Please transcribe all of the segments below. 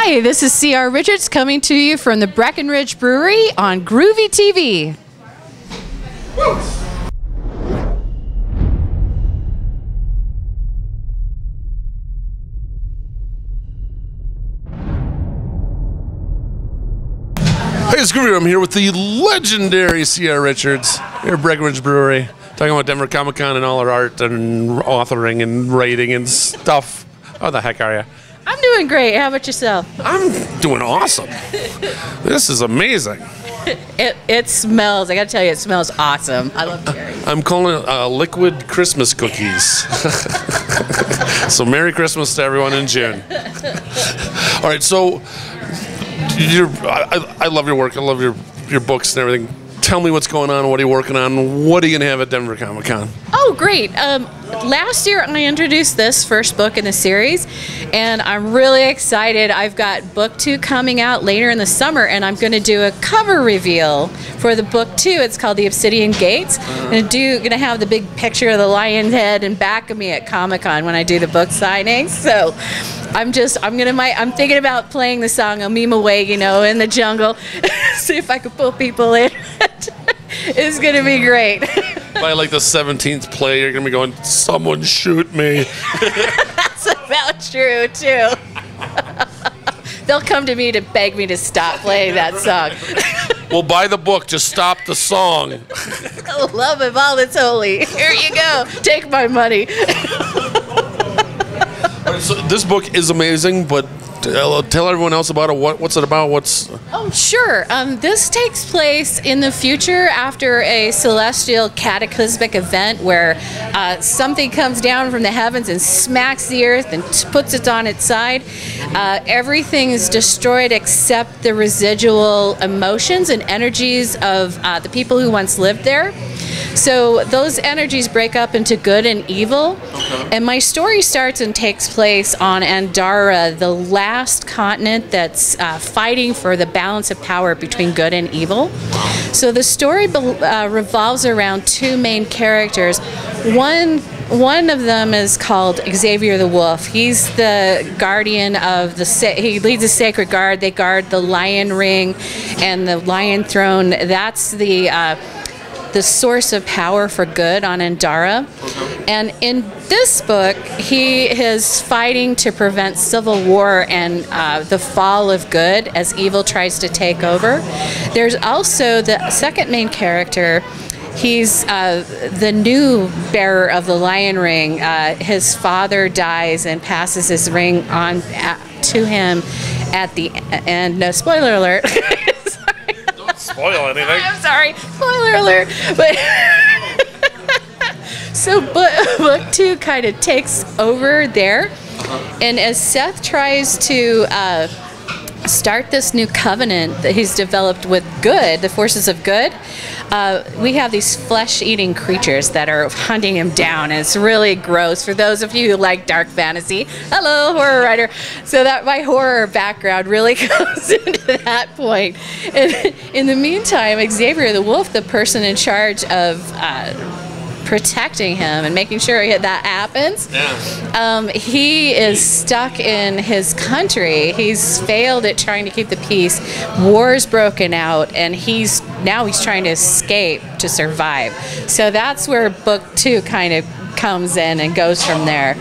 Hi, this is C.R. Richards coming to you from the Breckenridge Brewery on Groovey.TV. Hey, it's Groovey. I'm here with the legendary C.R. Richards here at Breckenridge Brewery, talking about Denver Comic Con and all our art and authoring and writing and stuff. How the heck are you? I'm doing great. How about yourself? I'm doing awesome. This is amazing. It smells, I gotta tell you, it smells awesome. I love cherries. I'm calling it liquid Christmas cookies. So Merry Christmas to everyone in June. All right, so I love your work. I love your books and everything. Tell me what's going on. What are you working on? What are you going to have at Denver Comic Con? Oh, great. Last year I introduced this first book in the series, and I'm really excited. I've got book 2 coming out later in the summer, and I'm going to do a cover reveal for the book 2. It's called The Obsidian Gates. I'm going to have the big picture of the lion's head in back of me at Comic-Con when I do the book signings. So I'm thinking about playing the song "Oh Mima Way," you know, in the jungle. See if I could pull people in. It's gonna be great. By like the 17th play, you're gonna be going, "Someone shoot me." That's about true too. They'll come to me to beg me to stop playing that song. Well, buy the book. Just stop the song. Love of all that's holy. Here you go. Take my money. So this book is amazing, but tell everyone else about it. What's it about? Oh, sure. This takes place in the future after a celestial cataclysmic event where something comes down from the heavens and smacks the earth and puts it on its side. Everything is destroyed except the residual emotions and energies of the people who once lived there. So those energies break up into good and evil. And my story starts and takes place on Andara, the last continent that's fighting for the balance of power between good and evil. So the story revolves around 2 main characters. One of them is called Xavier the Wolf. He's the guardian of he leads a sacred guard. They guard the lion ring and the lion throne. That's the source of power for good on Andara. And in this book, he is fighting to prevent civil war and the fall of good as evil tries to take over. There's also the second main character. He's the new bearer of the lion ring. His father dies and passes his ring on to him at the end. No, spoiler alert. Spoil anything. I'm sorry, spoiler alert. But so book 2 kind of takes over there, and as Seth tries to start this new covenant that he's developed with good, the forces of good, we have these flesh-eating creatures that are hunting him down, and it's really gross for those of you who like dark fantasy. Hello, horror writer. So that my horror background really goes into that point. And in the meantime, Xavier the Wolf, the person in charge of protecting him and making sure that happens. Yeah. He is stuck in his country. He's failed at trying to keep the peace. War's broken out, and he's trying to escape to survive. So that's where book 2 kind of comes in and goes from there.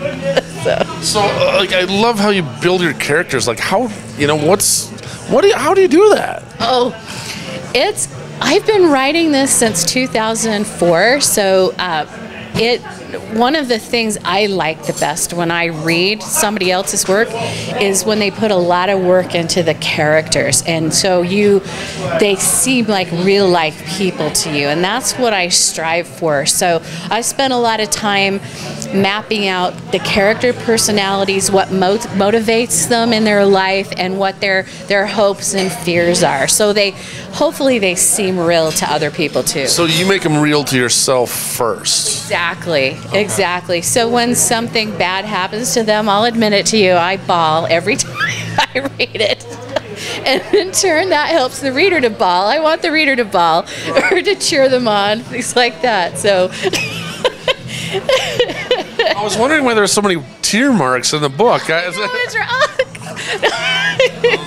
Like, I love how you build your characters. Like, how do you do that? Oh, I've been writing this since 2004, so one of the things I like the best when I read somebody else's work is when they put a lot of work into the characters, and so they seem like real life people to you, and that's what I strive for. So I spent a lot of time mapping out the character personalities, what motivates them in their life, and what their hopes and fears are. So hopefully they seem real to other people too. So you make them real to yourself first. Exactly. So when something bad happens to them, I'll admit it to you, I bawl every time I read it. And in turn, that helps the reader to bawl. I want the reader to bawl or to cheer them on, things like that. So I was wondering why there were so many tear marks in the book. What's wrong?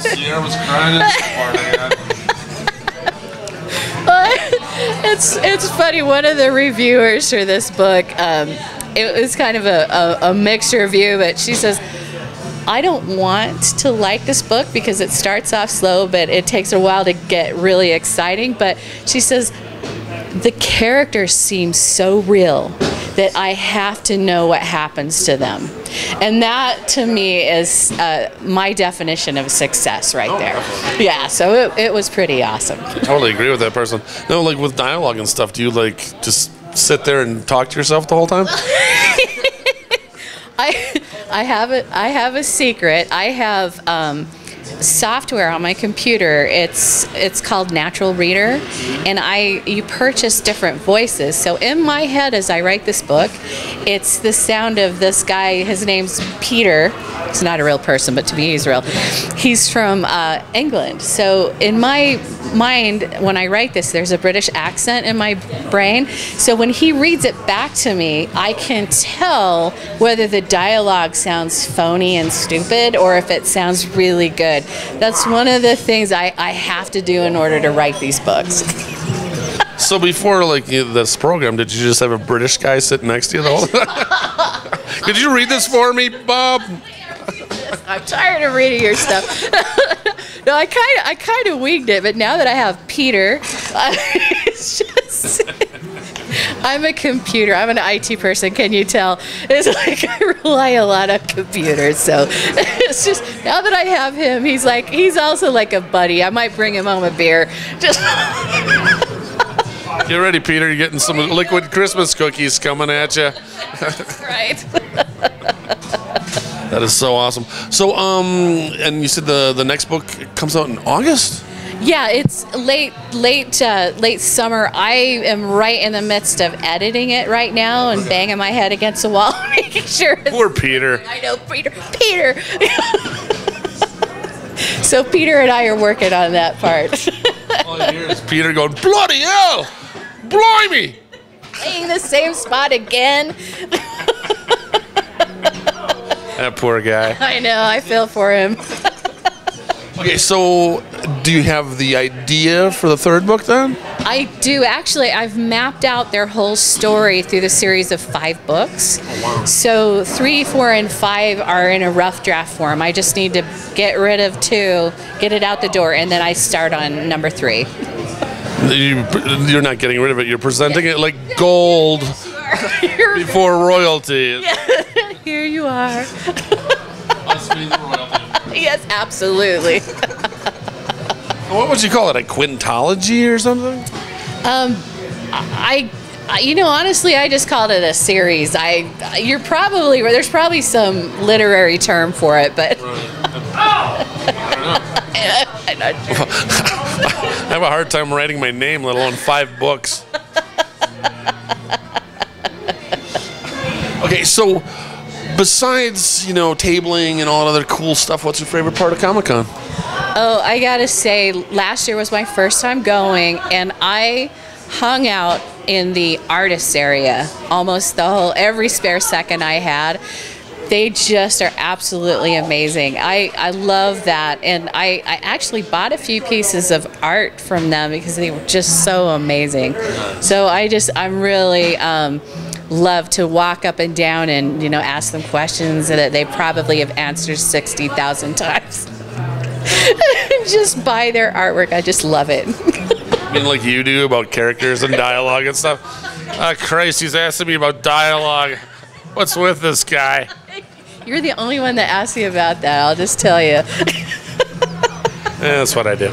Sierra was crying at It's funny. One of the reviewers for this book, it was kind of a mixed review, but she says, I don't want to like this book because it starts off slow, but it takes a while to get really exciting. But she says, the characters seem so real that I have to know what happens to them. And that, to me, is my definition of success right there. Definitely. Yeah, so it was pretty awesome. I totally agree with that person. No, like with dialogue and stuff, do you like just sit there and talk to yourself the whole time? I have a secret. I have software on my computer. It's called Natural Reader, and you purchase different voices. So in my head, as I write this book, it's the sound of this guy. His name's Peter. He's not a real person, but to me, he's real. He's from England. So in my mind, when I write this, there's a British accent in my brain. So when he reads it back to me, I can tell whether the dialogue sounds phony and stupid or if it sounds really good. That's one of the things I have to do in order to write these books. So before like this program, did you just have a British guy sitting next to you the whole time? Could you read this for me, Bob? I'm tired of reading your stuff. No, I kind of winged it, but now that I have Peter, it's just. I'm a computer. I'm an IT person. Can you tell? It's like I rely a lot on computers. So it's just now that I have him, he's also like a buddy. I might bring him home a beer. Just. Get ready, Peter. You're getting some liquid Christmas cookies coming at you. Right. That is so awesome. So, and you said the next book comes out in August? Yeah, it's late summer. I am right in the midst of editing it right now and banging my head against the wall, making sure. Poor Peter. I know, Peter. So Peter and I are working on that part. All you hear is Peter going, bloody hell! Blimey! Playing the same spot again. That poor guy. I know, I feel for him. Okay, so do you have the idea for the third book then? I do. Actually, I've mapped out their whole story through the series of 5 books. Oh, wow. So 3, 4, and 5 are in a rough draft form. I just need to get rid of 2, get it out the door, and then I start on number 3. You're not getting rid of it. You're presenting it like gold before royalty. Yeah. Here you are. Us being the royalty. Yes, absolutely. What would you call it? A quintology or something? Honestly, I just called it a series. There's probably some literary term for it, but. I'm not sure. I have a hard time writing my name, let alone 5 books. Okay, so besides, tabling and all other cool stuff, what's your favorite part of Comic-Con? Oh, I gotta say, last year was my first time going, and I hung out in the artists area almost every spare second I had. They just are absolutely amazing. I love that, and I actually bought a few pieces of art from them because they were just so amazing. So I'm really love to walk up and down and ask them questions that they probably have answered 60,000 times. Just buy their artwork. I just love it. I mean, like you do about characters and dialogue and stuff. Christ, he's asking me about dialogue. What's with this guy? You're the only one that asked me about that, I'll just tell you. That's what I do.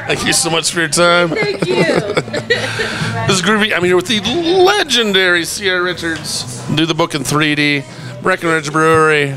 Thank you so much for your time. Thank you. This is Groovy. I'm here with the legendary Sierra Richards. Do the book in 3D. Breckenridge Brewery.